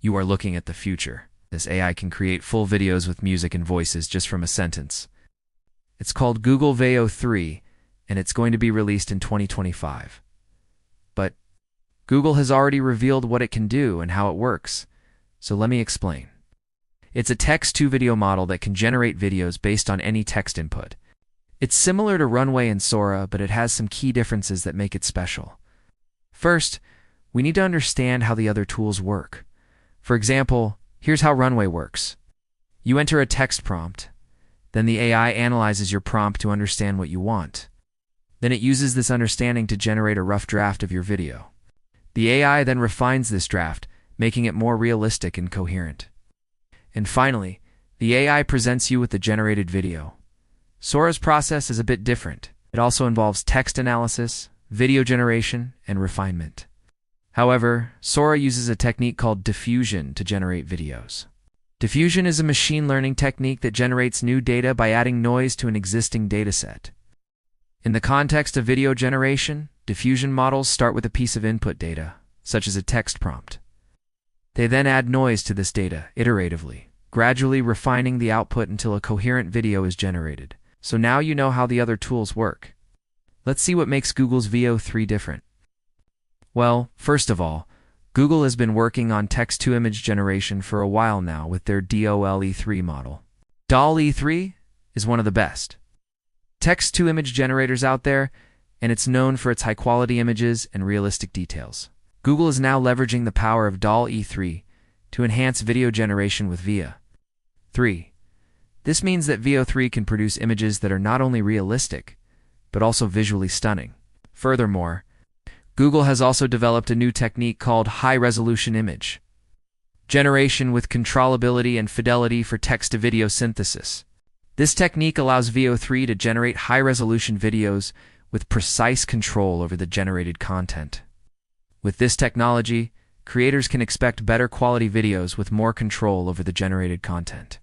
You are looking at the future. This AI can create full videos with music and voices just from a sentence. It's called Google Veo 3, and it's going to be released in 2025. But Google has already revealed what it can do and how it works, so let me explain. It's a text-to-video model that can generate videos based on any text input. It's similar to Runway and Sora, but it has some key differences that make it special. First, we need to understand how the other tools work. For example, here's how Runway works. You enter a text prompt. Then the AI analyzes your prompt to understand what you want. Then it uses this understanding to generate a rough draft of your video. The AI then refines this draft, making it more realistic and coherent. And finally, the AI presents you with the generated video. Sora's process is a bit different. It also involves text analysis, video generation, and refinement. However, Sora uses a technique called diffusion to generate videos. Diffusion is a machine learning technique that generates new data by adding noise to an existing dataset. In the context of video generation, diffusion models start with a piece of input data, such as a text prompt. They then add noise to this data iteratively, gradually refining the output until a coherent video is generated. So now you know how the other tools work. Let's see what makes Google's Veo 3 different. Well, first of all, Google has been working on text-to-image generation for a while now with their DALL-E3 model. DALL-E3 is one of the best text-to-image generators out there, and it's known for its high-quality images and realistic details. Google is now leveraging the power of DALL-E3 to enhance video generation with Veo 3. This means that Veo 3 can produce images that are not only realistic, but also visually stunning. Furthermore, Google has also developed a new technique called high-resolution image generation with controllability and fidelity for text-to-video synthesis. This technique allows Veo 3 to generate high-resolution videos with precise control over the generated content. With this technology, creators can expect better quality videos with more control over the generated content.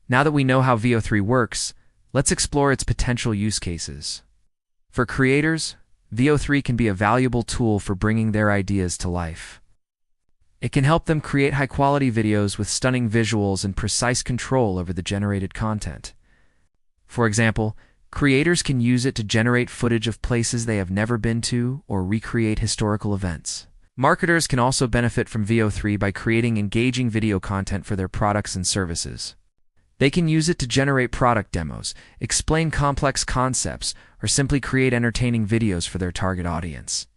Now that we know how Veo 3 works, let's explore its potential use cases. For creators, Veo 3 can be a valuable tool for bringing their ideas to life. It can help them create high-quality videos with stunning visuals and precise control over the generated content. For example, creators can use it to generate footage of places they have never been to or recreate historical events. Marketers can also benefit from Veo 3 by creating engaging video content for their products and services. They can use it to generate product demos, explain complex concepts, or simply create entertaining videos for their target audience.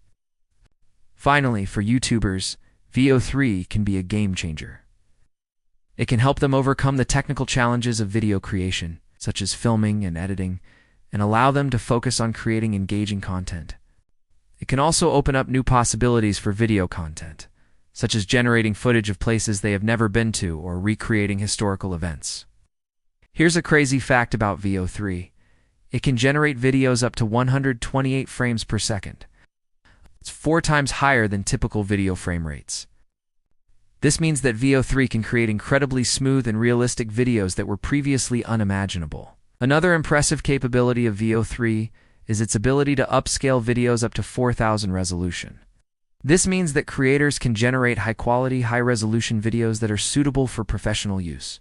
Finally, for YouTubers, Veo 3 can be a game changer. It can help them overcome the technical challenges of video creation, such as filming and editing, and allow them to focus on creating engaging content. It can also open up new possibilities for video content, such as generating footage of places they have never been to or recreating historical events. Here's a crazy fact about Veo 3. It can generate videos up to 128 frames per second. It's 4 times higher than typical video frame rates. This means that Veo 3 can create incredibly smooth and realistic videos that were previously unimaginable. Another impressive capability of Veo 3 is its ability to upscale videos up to 4000 resolution. This means that creators can generate high-quality, high-resolution videos that are suitable for professional use.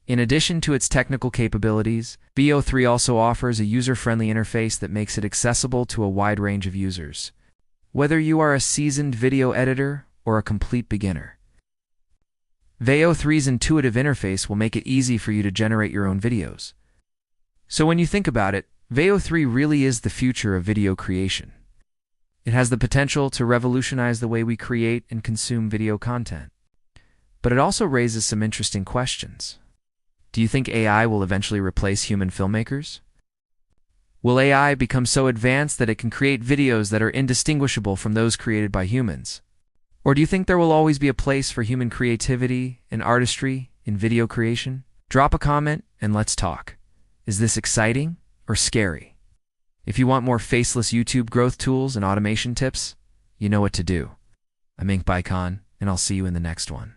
In addition to its technical capabilities, Veo 3 also offers a user-friendly interface that makes it accessible to a wide range of users. Whether you are a seasoned video editor or a complete beginner, Veo 3's intuitive interface will make it easy for you to generate your own videos. So when you think about it, Veo 3 really is the future of video creation. It has the potential to revolutionize the way we create and consume video content. But it also raises some interesting questions. Do you think AI will eventually replace human filmmakers? Will AI become so advanced that it can create videos that are indistinguishable from those created by humans? Or do you think there will always be a place for human creativity and artistry in video creation? Drop a comment and let's talk. Is this exciting or scary? If you want more faceless YouTube growth tools and automation tips, you know what to do. I'm InkbyKhan, and I'll see you in the next one.